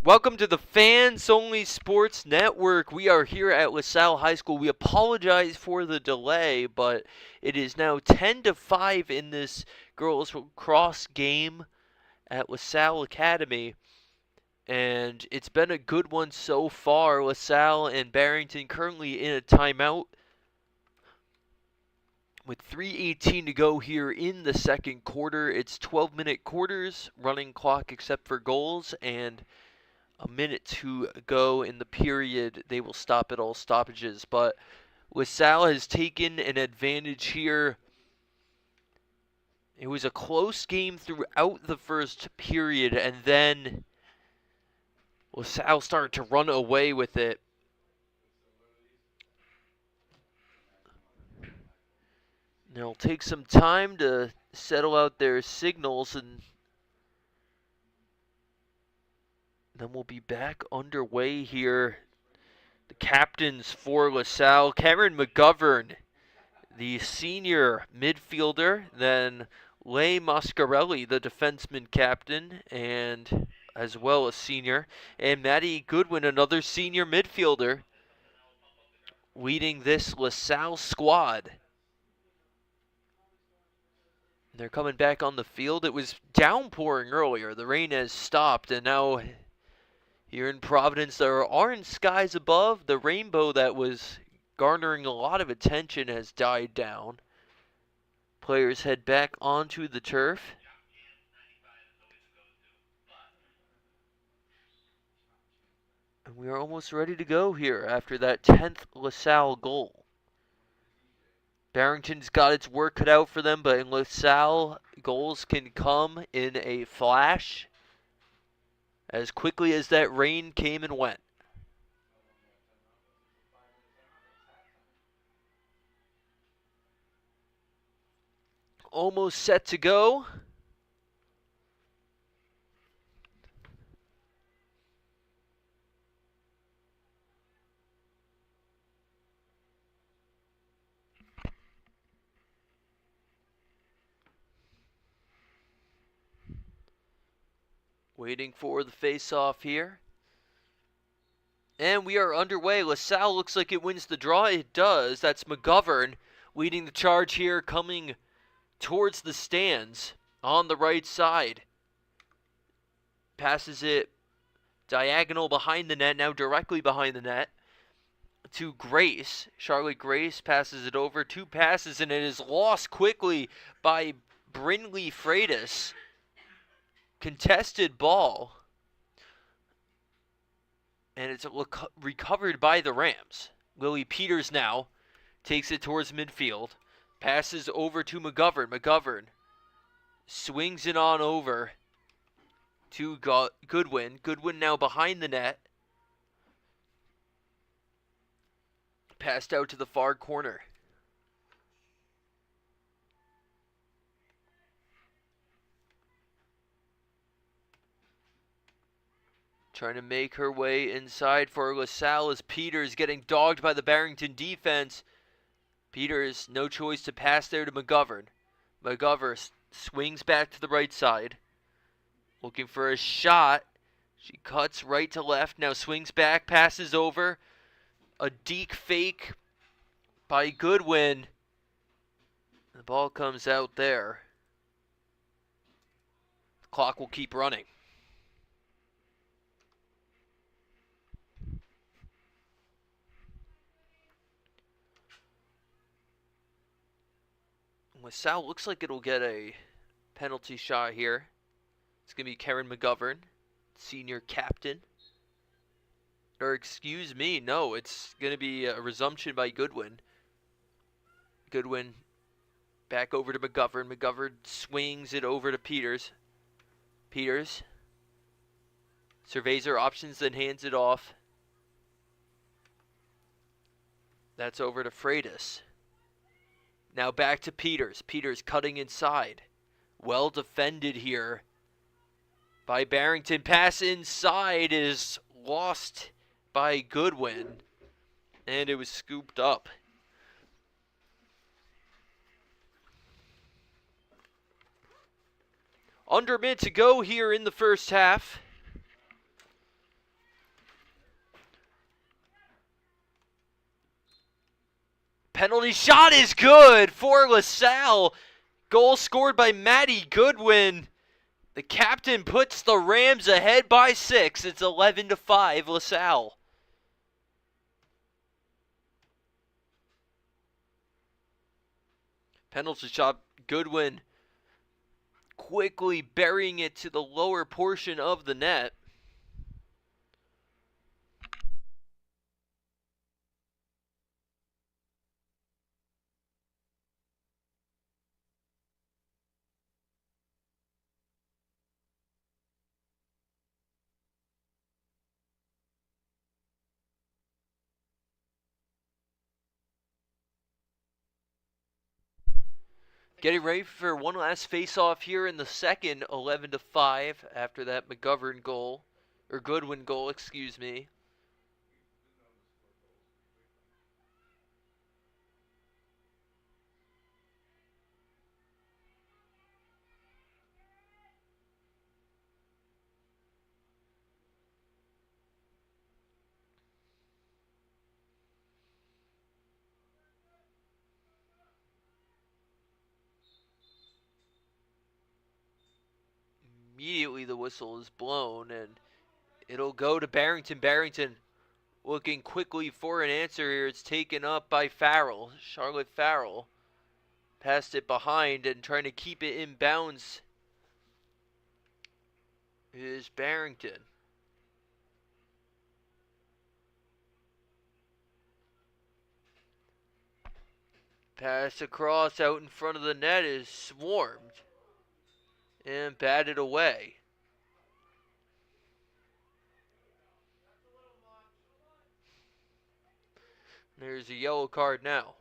Welcome to the Fans Only Sports Network. We are here at LaSalle High School. We apologize for the delay, but it is now 10 to 5 in this girls lacrosse game at LaSalle Academy. And it's been a good one so far. LaSalle and Barrington currently in a timeout with 3:18 to go here in the second quarter. It's 12-minute quarters, running clock except for goals, and a minute to go in the period. They will stop at all stoppages, but LaSalle has taken an advantage here. It was a close game throughout the first period, and then LaSalle started to run away with it. They'll take some time to settle out their signals, and then we'll be back underway here. The captains for LaSalle, Cameron McGovern, the senior midfielder, then Leigh Mascarelli, the defenseman captain, and as well a senior, and Maddie Goodwin, another senior midfielder, leading this LaSalle squad. They're coming back on the field. It was downpouring earlier. The rain has stopped, and now here in Providence there are orange skies above. The rainbow that was garnering a lot of attention has died down. Players head back onto the turf. And we are almost ready to go here after that 10th LaSalle goal. Barrington's got its work cut out for them, but in LaSalle, goals can come in a flash as quickly as that rain came and went. Almost set to go. Waiting for the face-off here. And we are underway. LaSalle looks like it wins the draw. It does. That's McGovern leading the charge here, coming towards the stands on the right side. Passes it diagonal behind the net, now directly behind the net, to Grace. Charlotte Grace passes it over. Two passes, and it is lost quickly by Brynlee Freitas. Contested ball. And it's recovered by the Rams. Lily Peters now takes it towards midfield. Passes over to McGovern. McGovern swings it on over to Goodwin. Goodwin now behind the net. Passed out to the far corner. Trying to make her way inside for LaSalle as Peters getting dogged by the Barrington defense. Peters, no choice to pass there to McGovern. McGovern swings back to the right side. Looking for a shot. She cuts right to left. Now swings back, passes over. A deke fake by Goodwin. The ball comes out there. The clock will keep running. LaSalle looks like it'll get a penalty shot here. It's going to be Karen McGovern, senior captain. Or excuse me, no, it's going to be a resumption by Goodwin. Goodwin back over to McGovern. McGovern swings it over to Peters. Peters surveys her options, then hands it off. That's over to Freitas. Now back to Peters. Peters cutting inside. Well defended here by Barrington. Pass inside is lost by Goodwin. And it was scooped up. Under a minute to go here in the first half. Penalty shot is good for LaSalle. Goal scored by Maddie Goodwin. The captain puts the Rams ahead by 6. It's 11-5 LaSalle. Penalty shot, Goodwin quickly burying it to the lower portion of the net. Getting ready for one last face-off here in the second, 11-5 after that McGovern goal, or Goodwin goal, excuse me. Immediately the whistle is blown, and it'll go to Barrington. Barrington looking quickly for an answer here. It's taken up by Farrell. Charlotte Farrell passed it behind and trying to keep it in bounds is Barrington. Pass across out in front of the net is swarmed and batted away. There's a yellow card now.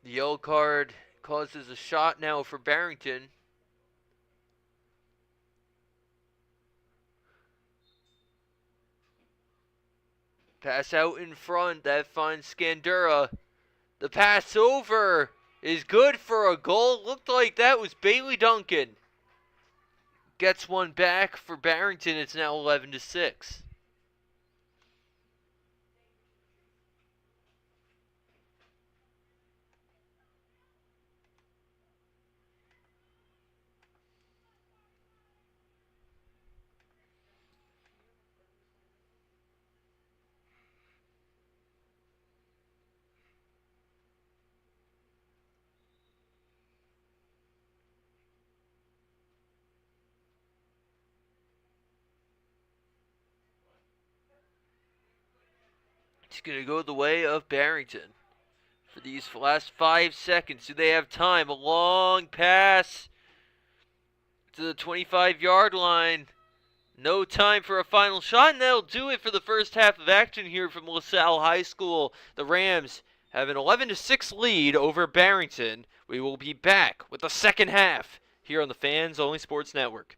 The yellow card causes a shot now for Barrington. Pass out in front, that finds Scandura. The pass over is good for a goal. Looked like that was Bailey Duncan. Gets one back for Barrington. It's now 11-6. It's going to go the way of Barrington for these last 5 seconds. Do they have time? A long pass to the 25-yard line. No time for a final shot, and that'll do it for the first half of action here from LaSalle High School. The Rams have an 11-6 lead over Barrington. We will be back with the second half here on the Fans Only Sports Network.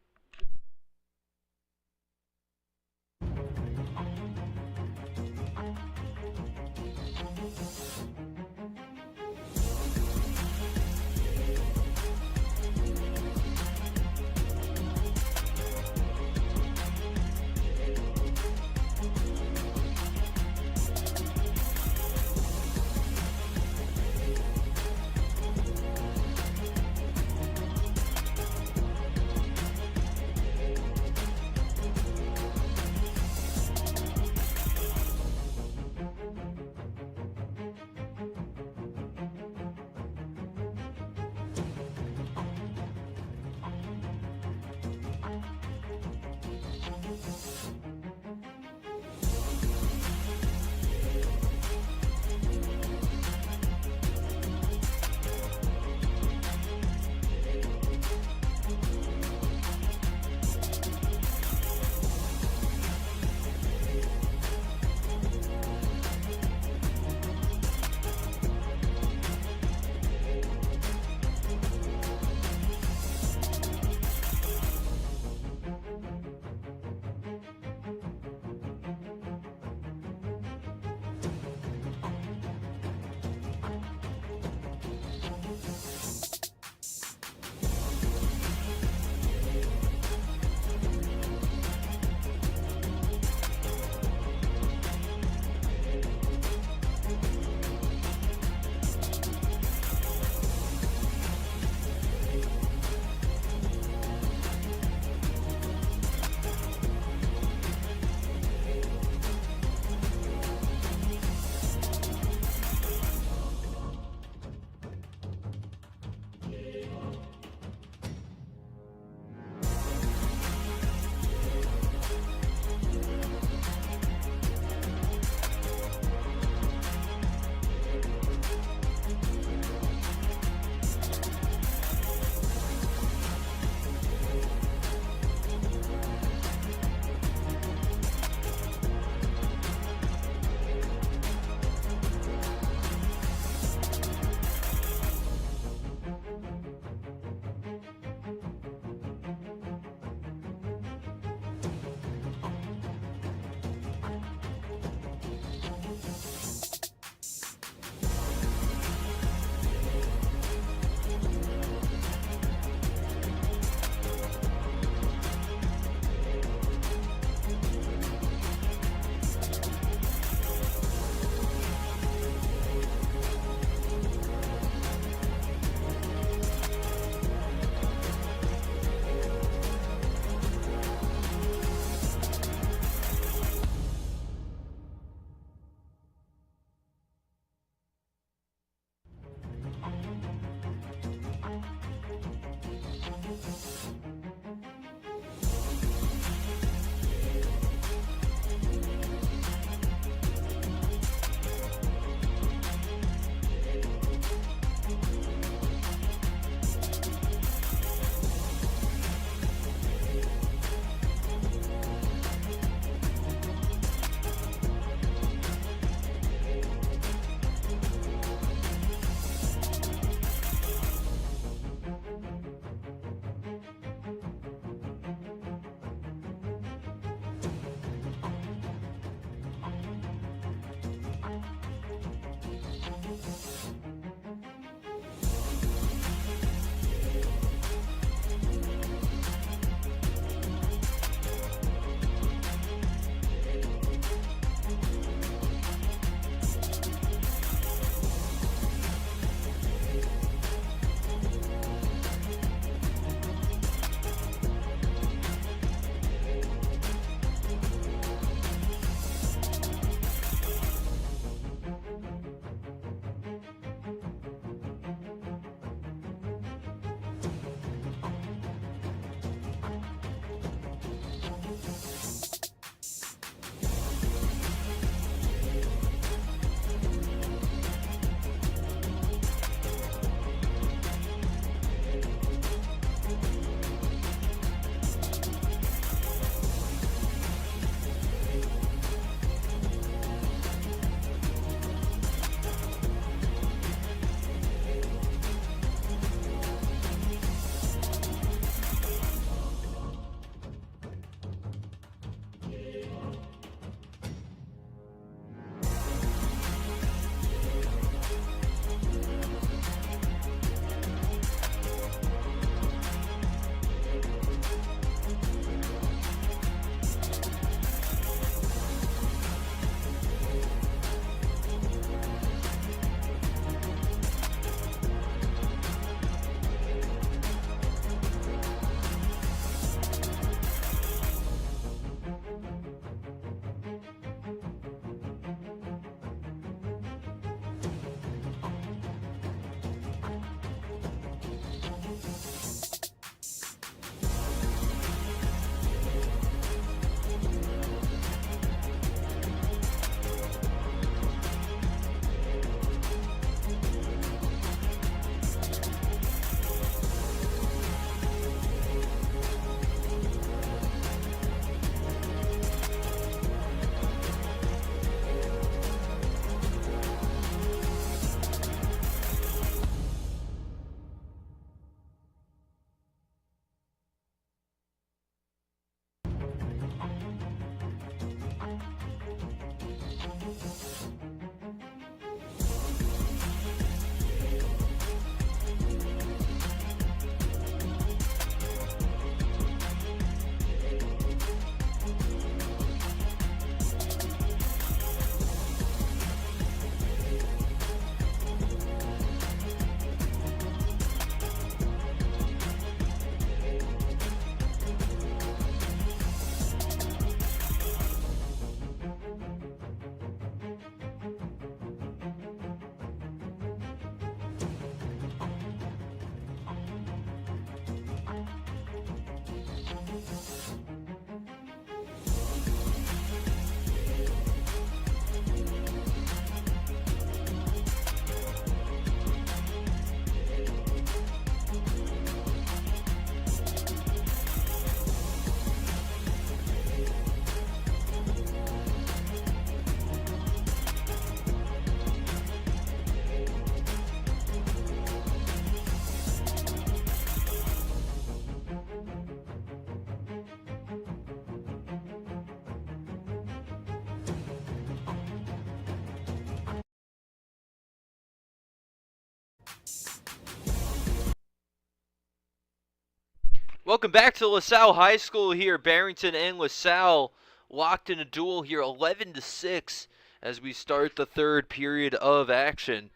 Welcome back to LaSalle High School here. Barrington and LaSalle locked in a duel here, 11-6, as we start the third period of action.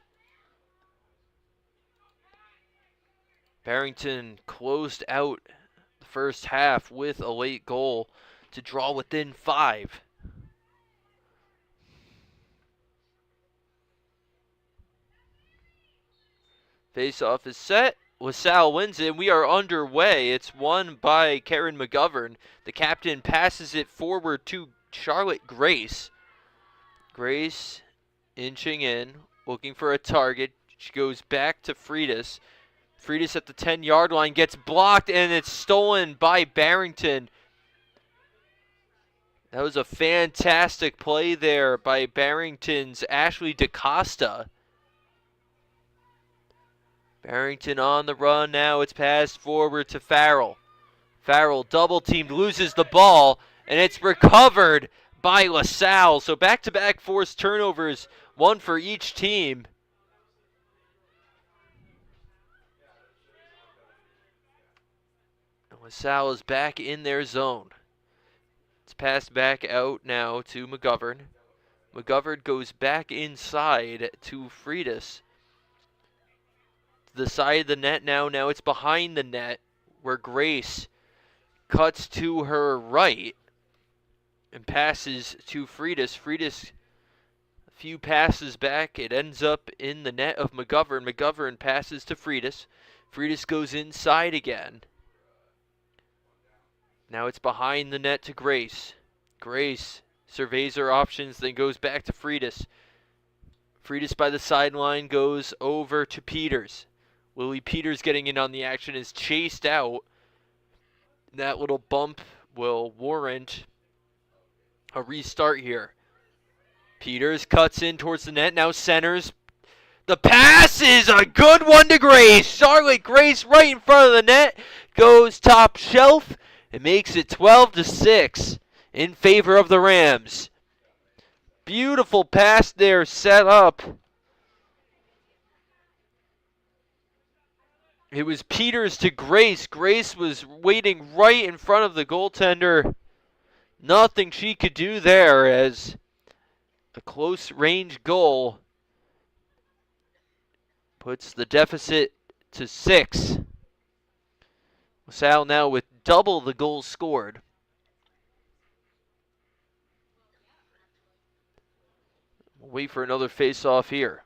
Barrington closed out the first half with a late goal to draw within 5. Face-off is set. LaSalle wins it, and we are underway. It's won by Karen McGovern. The captain passes it forward to Charlotte Grace. Grace inching in, looking for a target. She goes back to Freitas. Freitas at the 10-yard line gets blocked, and it's stolen by Barrington. That was a fantastic play there by Barrington's Ashley DaCosta. Barrington on the run now. It's passed forward to Farrell. Farrell double-teamed, loses the ball, and it's recovered by LaSalle. So back-to-back forced turnovers, one for each team. LaSalle is back in their zone. It's passed back out now to McGovern. McGovern goes back inside to Freitas. The side of the net now. Now it's behind the net where Grace cuts to her right and passes to Freitas. Freitas, a few passes back. It ends up in the net of McGovern. McGovern passes to Freitas. Freitas goes inside again. Now it's behind the net to Grace. Grace surveys her options, then goes back to Freitas. Freitas by the sideline goes over to Peters. Lily Peters getting in on the action, is chased out. That little bump will warrant a restart here. Peters cuts in towards the net, now centers. The pass is a good one to Grace. Charlotte Grace right in front of the net, goes top shelf and makes it 12-6 in favor of the Rams. Beautiful pass there set up. It was Peters to Grace. Grace was waiting right in front of the goaltender. Nothing she could do there, as a close range goal puts the deficit to 6. LaSalle now with double the goals scored. We'll wait for another face-off here.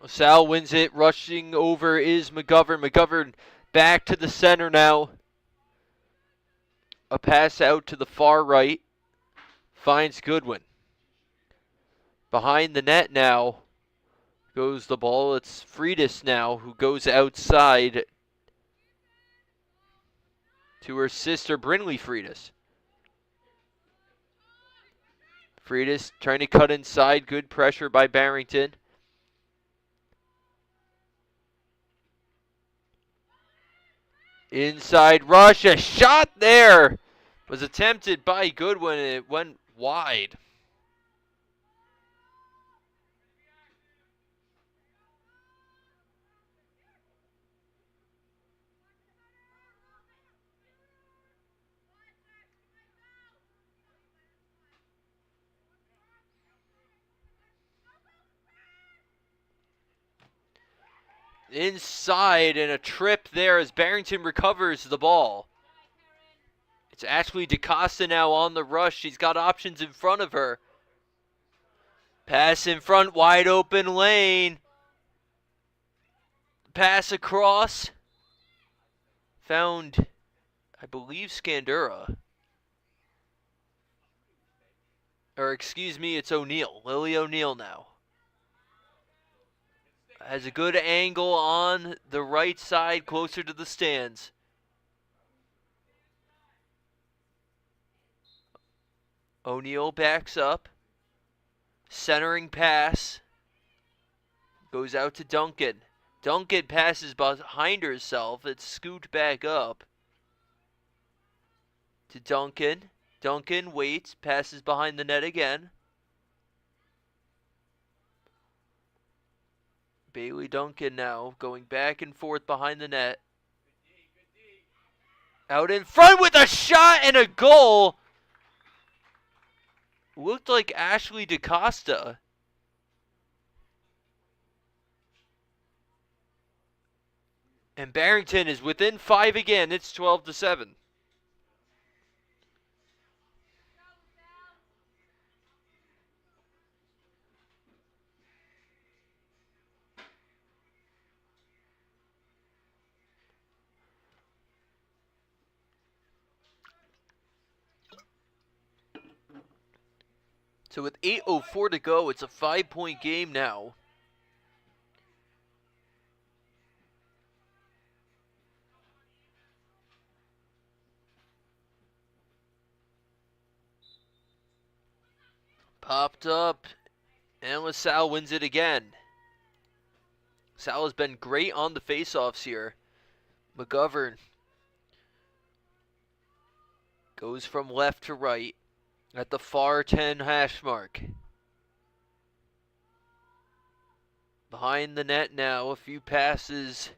LaSalle wins it. Rushing over is McGovern. McGovern back to the center now. A pass out to the far right. Finds Goodwin. Behind the net now goes the ball. It's Freitas now who goes outside to her sister Brinley Freitas. Freitas trying to cut inside. Good pressure by Barrington. Inside rush, a shot there was attempted by Goodwin and it went wide. inside, and a trip there as Barrington recovers the ball. It's Ashley DaCosta now on the rush. She's got options in front of her. Pass in front, wide open lane. Pass across. Found, I believe, Scandura. Or excuse me, it's O'Neal. Lily O'Neal now. Has a good angle on the right side, closer to the stands. O'Neal backs up. Centering pass. Goes out to Duncan. Duncan passes behind herself. It's scooped back up. To Duncan. Duncan waits. Passes behind the net again. Bailey Duncan now going back and forth behind the net. Out in front with a shot and a goal. Looked like Ashley DaCosta. And Barrington is within 5 again. It's 12-7. So with 8:04 to go, it's a 5-point game now. Popped up, and LaSalle wins it again. Salle has been great on the faceoffs here. McGovern goes from left to right at the far 10 hash mark. Behind the net now, a few passes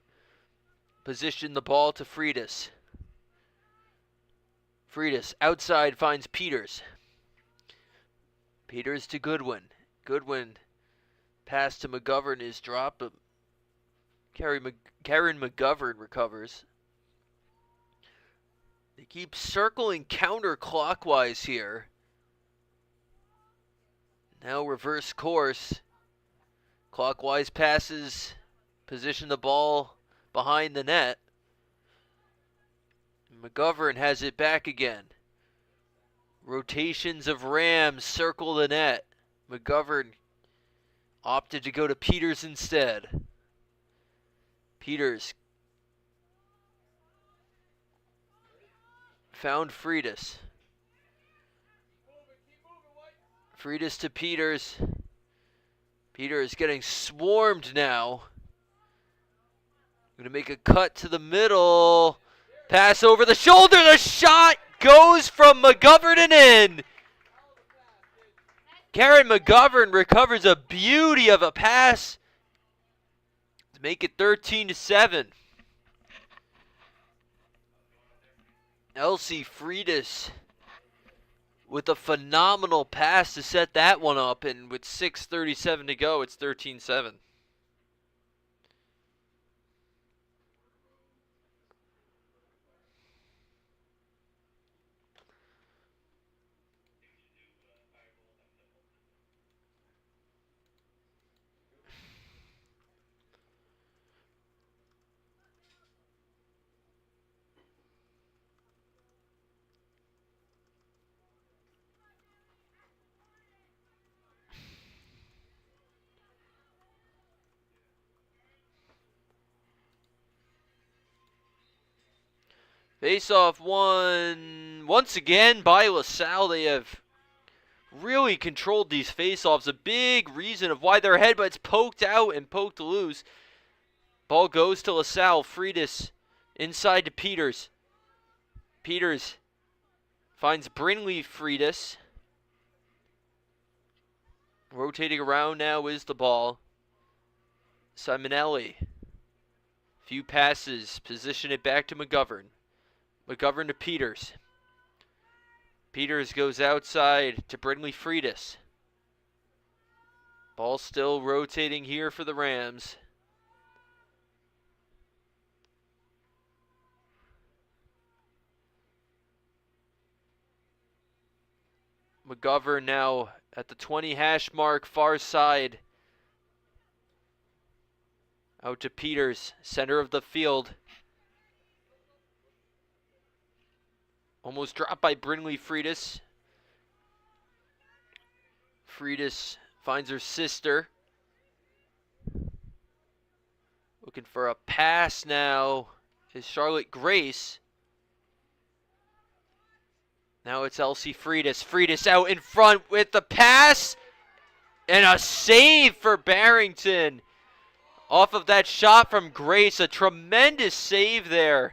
position the ball to Freitas. Freitas outside finds Peters. Peters to Goodwin. Goodwin pass to McGovern is dropped, but Karen McGovern recovers. They keep circling counterclockwise here. Now reverse course. Clockwise passes position the ball behind the net. McGovern has it back again. Rotations of Rams circle the net. McGovern opted to go to Peters instead. Peters found Freitas. Freitas to Peters. Peters getting swarmed now. Going to make a cut to the middle. Pass over the shoulder. The shot goes from McGovern and in. Karen McGovern recovers a beauty of a pass to make it 13-7. Elsie Freitas with a phenomenal pass to set that one up, and with 6:37 to go, it's 13-7. Face-off won once again by LaSalle. They have really controlled these face-offs. A big reason of why they're ahead, but it's poked out and poked loose. Ball goes to LaSalle. Freitas inside to Peters. Peters finds Brinley Freitas. Rotating around now is the ball. Simonelli. Few passes. Position it back to McGovern. McGovern to Peters. Peters goes outside to Brinley Freitas. Ball still rotating here for the Rams. McGovern now at the 20 hash mark, far side. Out to Peters, center of the field. Almost dropped by Brinley Freitas. Freitas finds her sister. Looking for a pass now is Charlotte Grace. Now it's Elsie Freitas. Freitas out in front with the pass. And a save for Barrington. Off of that shot from Grace. A tremendous save there.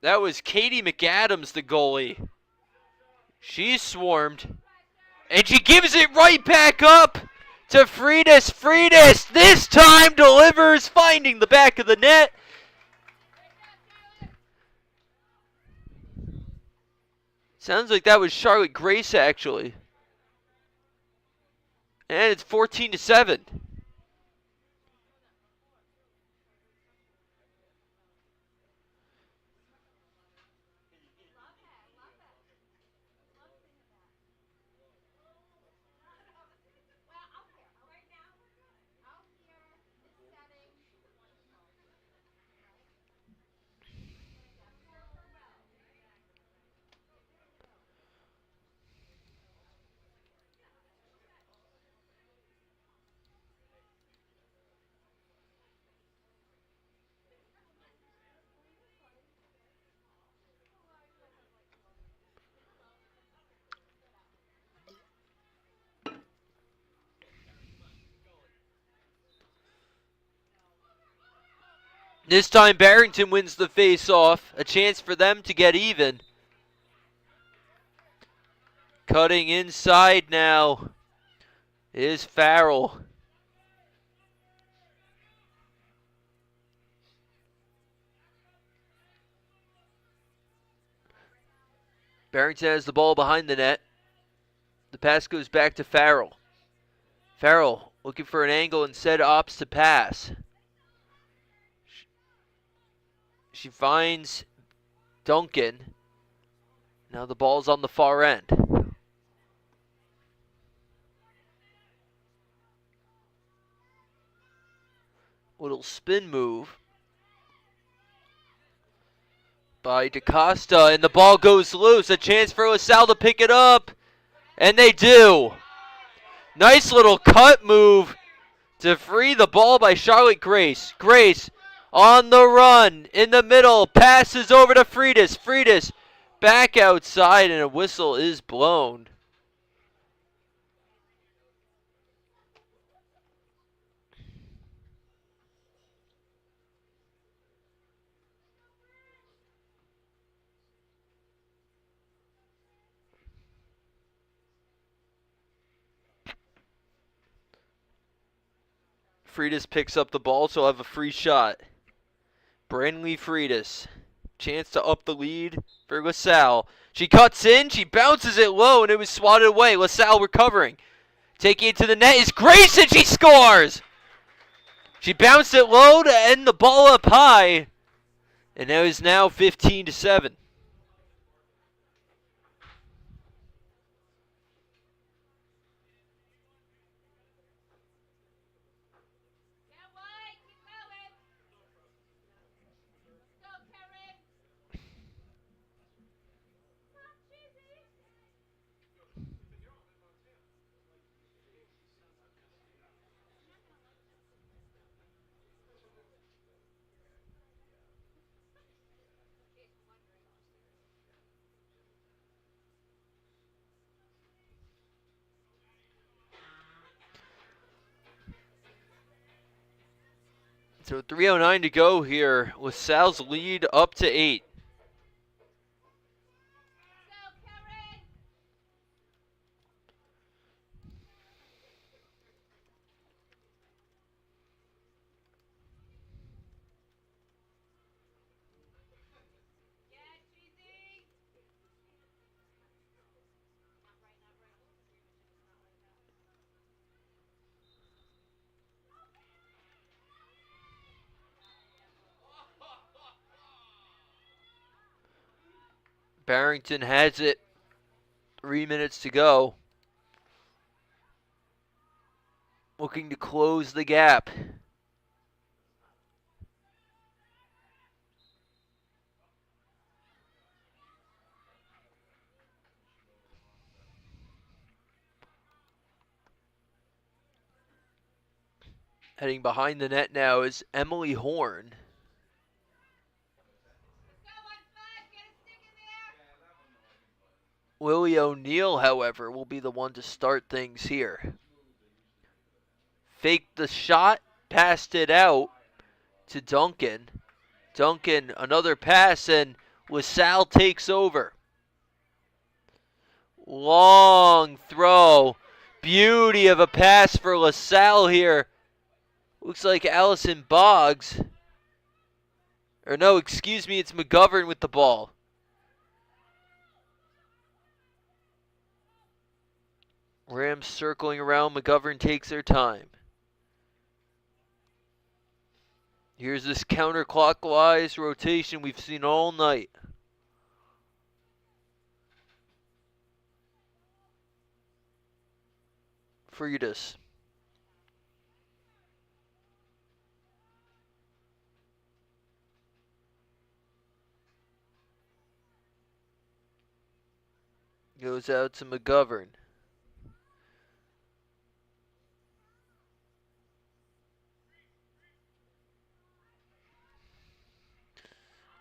That was Katie McAdams, the goalie. She swarmed. And she gives it right back up to Freitas. Freitas this time delivers, finding the back of the net. Sounds like that was Charlotte Grace, actually. And it's 14-7. This time Barrington wins the face-off. A chance for them to get even. Cutting inside now is Farrell. Barrington has the ball behind the net. The pass goes back to Farrell. Farrell looking for an angle instead opts to pass. She finds Duncan. Now the ball's on the far end. Little spin move by DaCosta, and the ball goes loose. A chance for LaSalle to pick it up, and they do. Nice little cut move to free the ball by Charlotte Grace. Grace on the run in the middle, passes over to Freitas. Freitas back outside, and a whistle is blown. Freitas picks up the ball, so he'll have a free shot. Brantley Freitas. Chance to up the lead for LaSalle. She cuts in, she bounces it low, and it was swatted away. LaSalle recovering. Taking it to the net is Grace, and she scores! She bounced it low to end the ball up high. And it is now 15-7. So 3:09 to go here. LaSalle's lead up to 8. Barrington has it. 3 minutes to go. Looking to close the gap. Heading behind the net now is Emily Horn. Lily O'Neill, however, will be the one to start things here. Faked the shot, passed it out to Duncan. Duncan, another pass, and LaSalle takes over. Long throw. Beauty of a pass for LaSalle here. Looks like Allison Boggs. Or no, excuse me, it's McGovern with the ball. Rams circling around. McGovern takes their time. Here's this counterclockwise rotation we've seen all night. Freitas. Goes out to McGovern.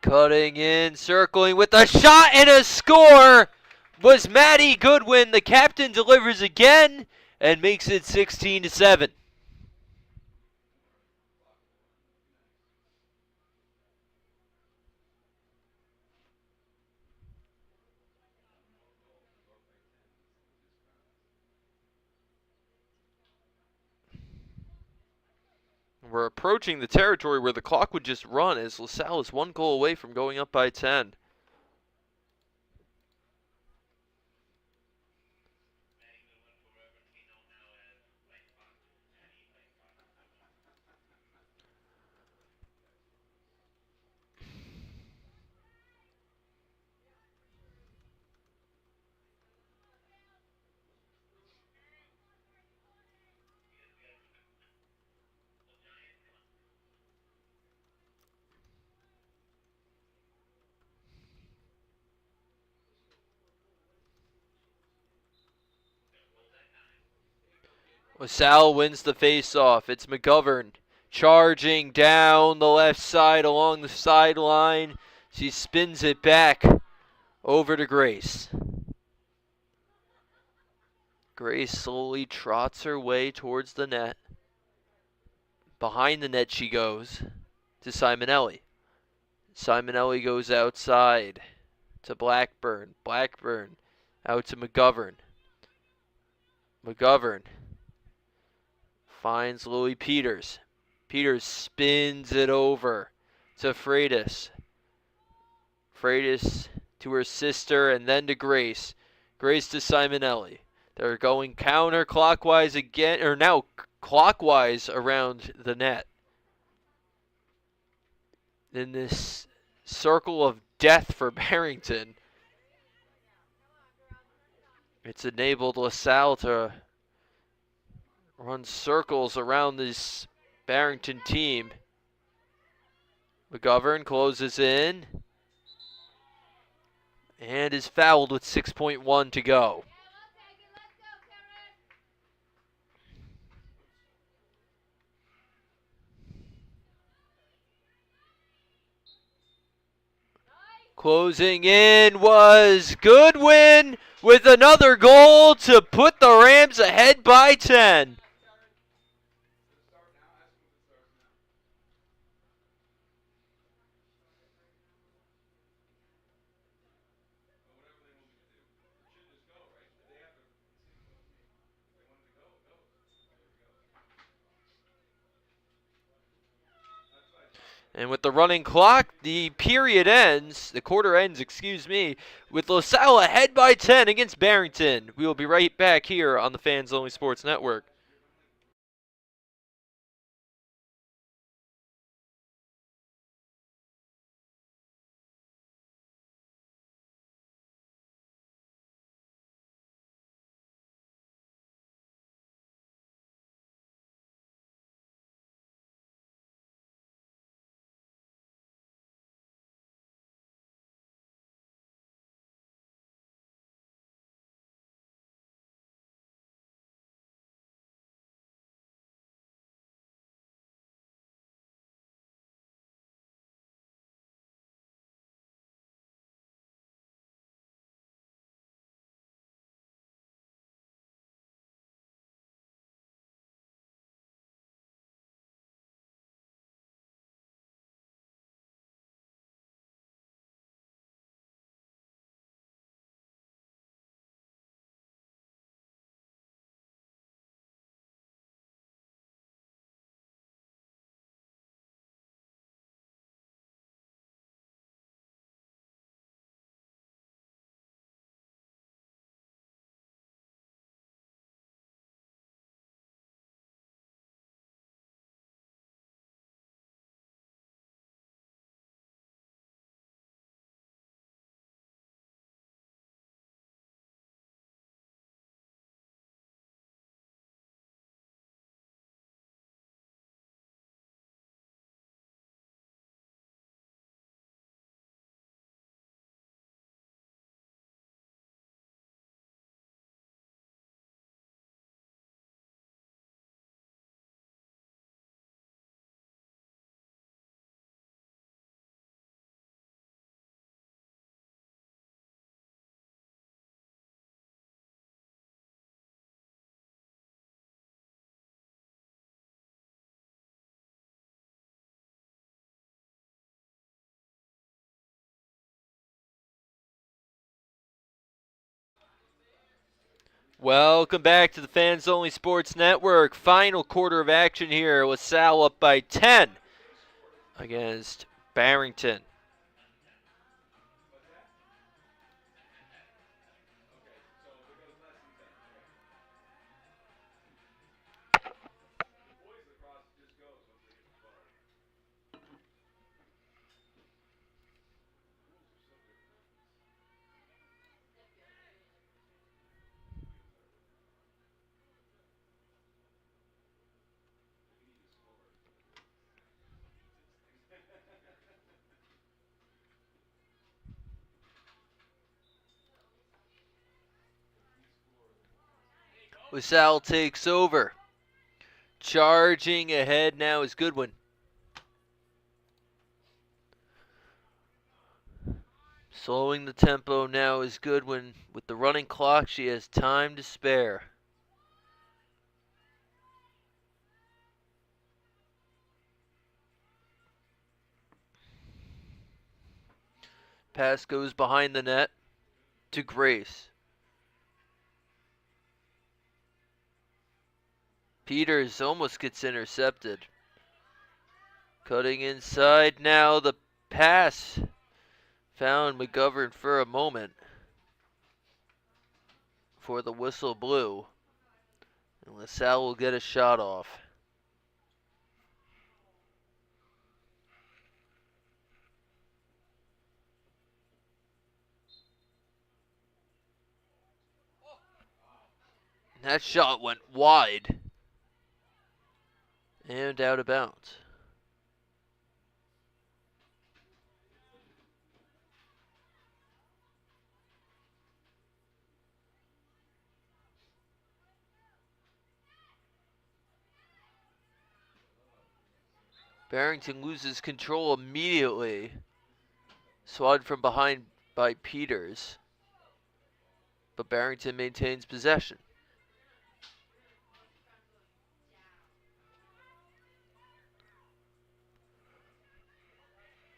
Cutting in, circling with a shot and a score was Maddie Goodwin. The captain delivers again and makes it 16-7. We're approaching the territory where the clock would just run as LaSalle is 1 goal away from going up by 10. LaSalle wins the face-off. It's McGovern charging down the left side along the sideline. She spins it back over to Grace. Grace slowly trots her way towards the net. Behind the net she goes to Simonelli. Simonelli goes outside to Blackburn. Blackburn out to McGovern. McGovern finds Louis Peters. Peters spins it over to Freitas. Freitas to her sister and then to Grace. Grace to Simonelli. They're going counterclockwise again, or now clockwise around the net. In this circle of death for Barrington, it's enabled LaSalle to run circles around this Barrington team. McGovern closes in and is fouled with 6.1 to go. Closing in was Goodwin with another goal to put the Rams ahead by 10. And with the running clock, the quarter ends, with LaSalle ahead by 10 against Barrington. We will be right back here on the Fans Only Sports Network. Welcome back to the Fans Only Sports Network. Final quarter of action here with Salle up by 10 against Barrington. Salle takes over. Charging ahead now is Goodwin. Slowing the tempo now is Goodwin. With the running clock, she has time to spare. Pass goes behind the net to Grace. Peters almost gets intercepted. Cutting inside now, the pass found McGovern for a moment before the whistle blew. And LaSalle will get a shot off. That shot went wide and out of bounds. Barrington loses control immediately. Swatted from behind by Peters. But Barrington maintains possession.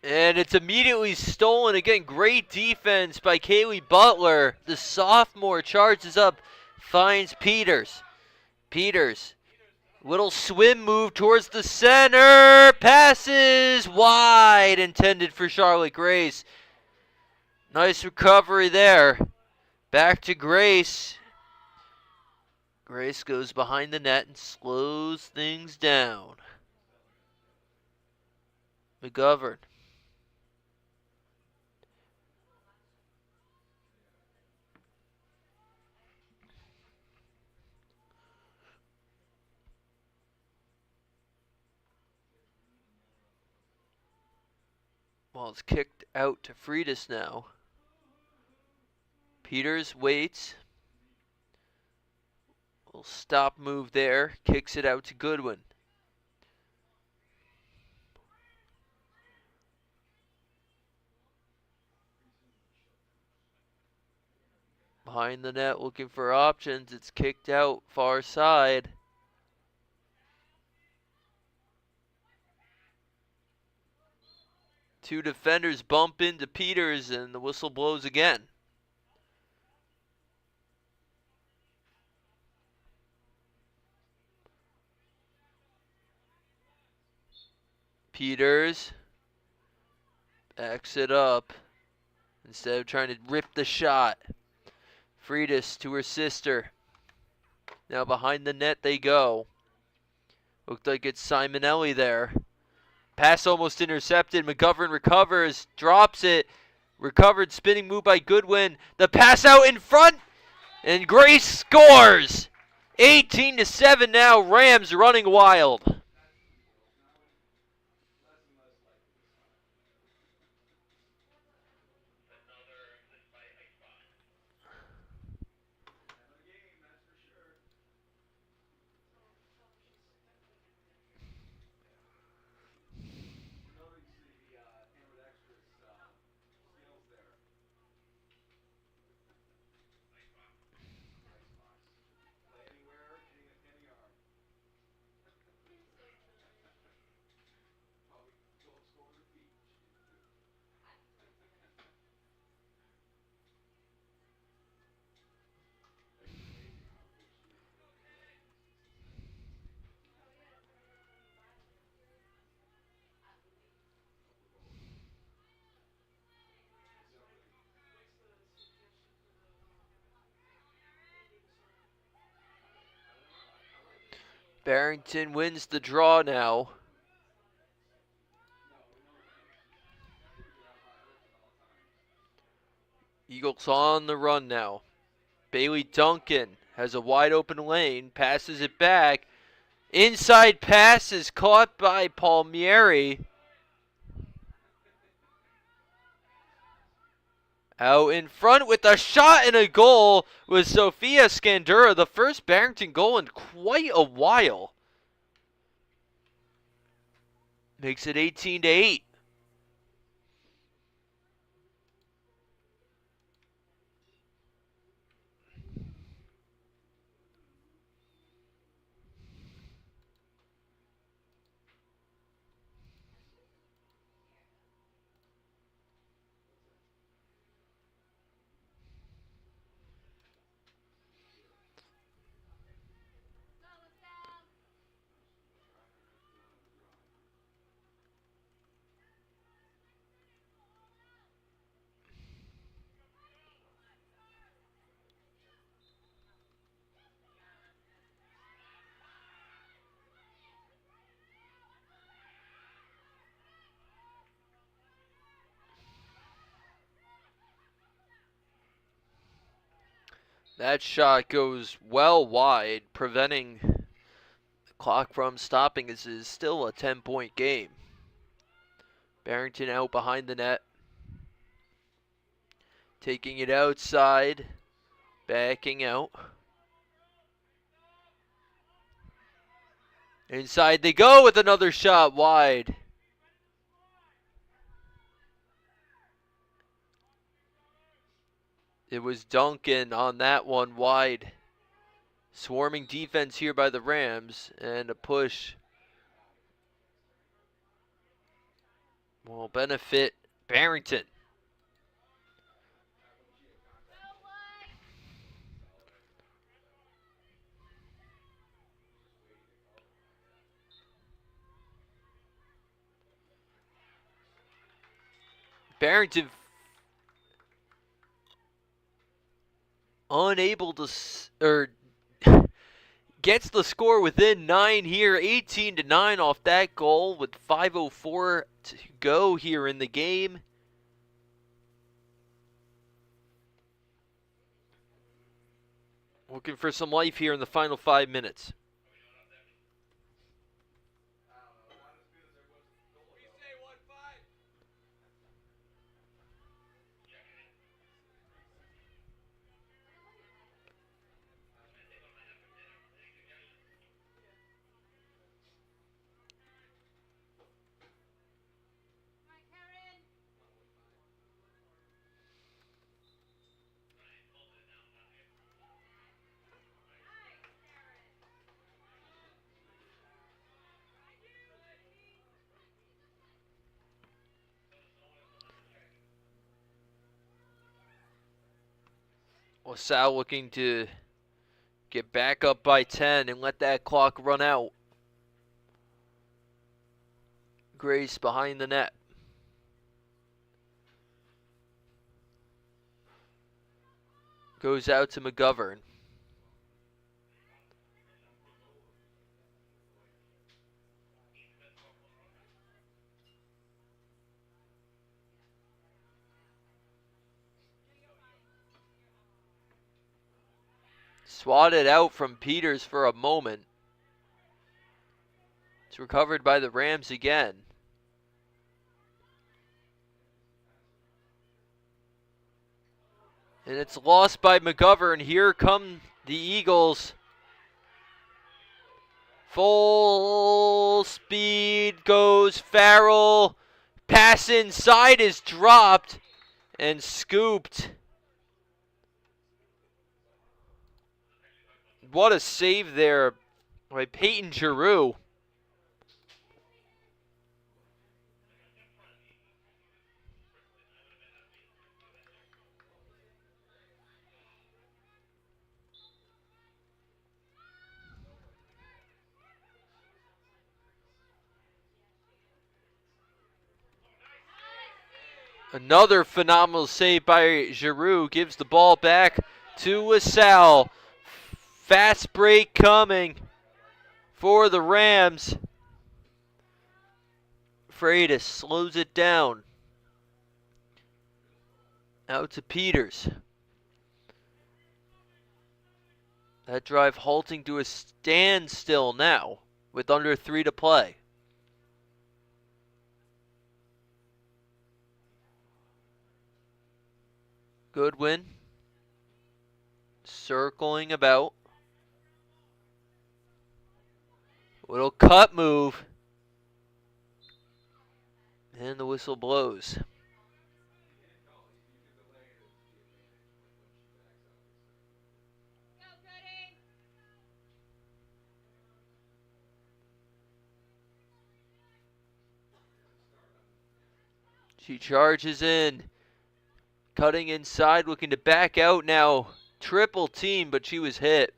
And it's immediately stolen. Again, great defense by Kaylee Butler. The sophomore charges up, finds Peters. Peters, little swim move towards the center. Passes wide, intended for Charlotte Grace. Nice recovery there. Back to Grace. Grace goes behind the net and slows things down. McGovern. Well, it's kicked out to Freitas now. Peters waits. Little stop move there. Kicks it out to Goodwin. Behind the net looking for options. It's kicked out far side. Two defenders bump into Peters and the whistle blows again. Peters backs it up instead of trying to rip the shot. Freitas to her sister. Now behind the net they go. Looked like it's Simonelli there. Pass almost intercepted. McGovern recovers, drops it. Recovered, spinning move by Goodwin. The pass out in front, and Grace scores. 18-7 now. Rams running wild. Barrington wins the draw now. Eagles on the run now. Bailey Duncan has a wide open lane, passes it back. Inside pass is caught by Palmieri. Out in front with a shot and a goal was Sofia Scandura, the first Barrington goal in quite a while. Makes it 18-8. That shot goes well wide, preventing the clock from stopping. This is still a 10-point game. Barrington out behind the net. Taking it outside. Backing out. Inside they go with another shot wide. It was Duncan on that one wide. Swarming defense here by the Rams, and a push will benefit Barrington. Barrington unable to, gets the score within 9 here, 18-9 off that goal with 5:04 to go here in the game. Looking for some life here in the final 5 minutes. Salle looking to get back up by 10 and let that clock run out. Grace behind the net. Goes out to McGovern. Swatted out from Peters for a moment. It's recovered by the Rams again. And it's lost by McGovern. Here come the Eagles. Full speed goes Farrell. Pass inside is dropped and scooped. What a save there by Peyton Giroux. Another phenomenal save by Giroux. Gives the ball back to Salle. Fast break coming for the Rams. Freitas slows it down. Out to Peters. That drive halting to a standstill now with under 3 to play. Goodwin circling about. Little cut move. And the whistle blows. She charges in. Cutting inside, looking to back out now. Triple team, but she was hit.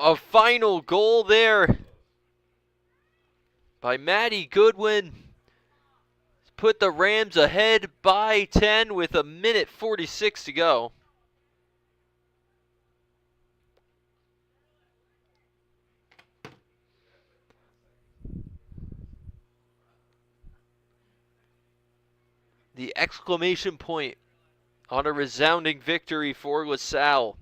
A final goal there by Maddie Goodwin. Put the Rams ahead by 10 with 1:46 to go. The exclamation point on a resounding victory for LaSalle.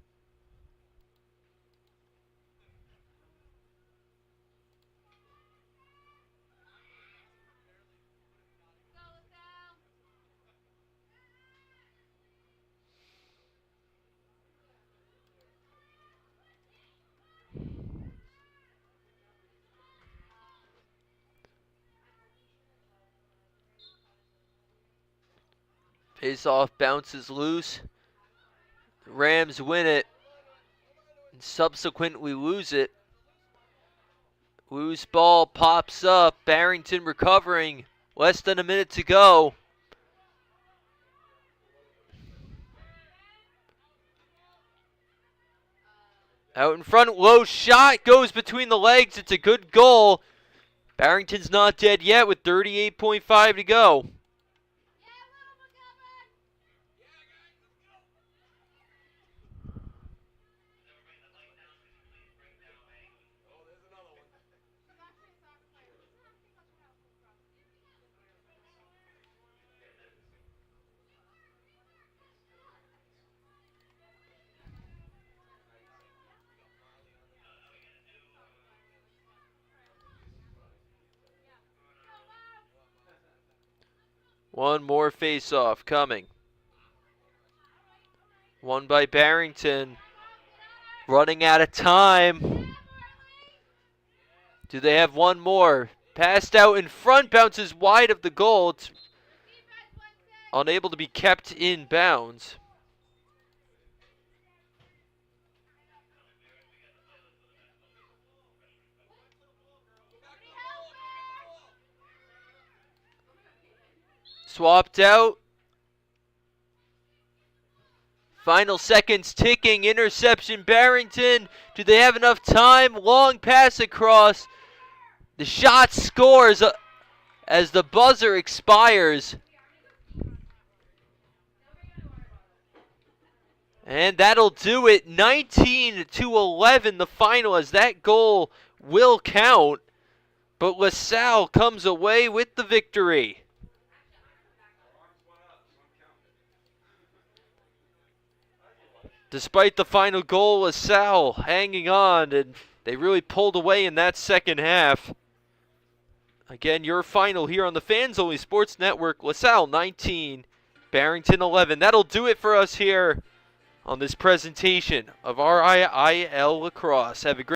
Face-off bounces loose. The Rams win it and subsequently lose it. Loose ball pops up. Barrington recovering. Less than a minute to go. Out in front, low shot goes between the legs. It's a good goal. Barrington's not dead yet with 38.5 to go. One more face-off coming. One by Barrington. Running out of time. Do they have one more? Passed out in front, bounces wide of the goal. It's unable to be kept in bounds. Swapped out. Final seconds ticking. Interception, Barrington. Do they have enough time? Long pass across. The shot scores as the buzzer expires. And that'll do it. 19-11 the final, as that goal will count. But LaSalle comes away with the victory. Despite the final goal, LaSalle hanging on, and they really pulled away in that second half. Again, your final here on the Fans Only Sports Network. LaSalle 19, Barrington 11. That'll do it for us here on this presentation of RIIL Lacrosse. Have a great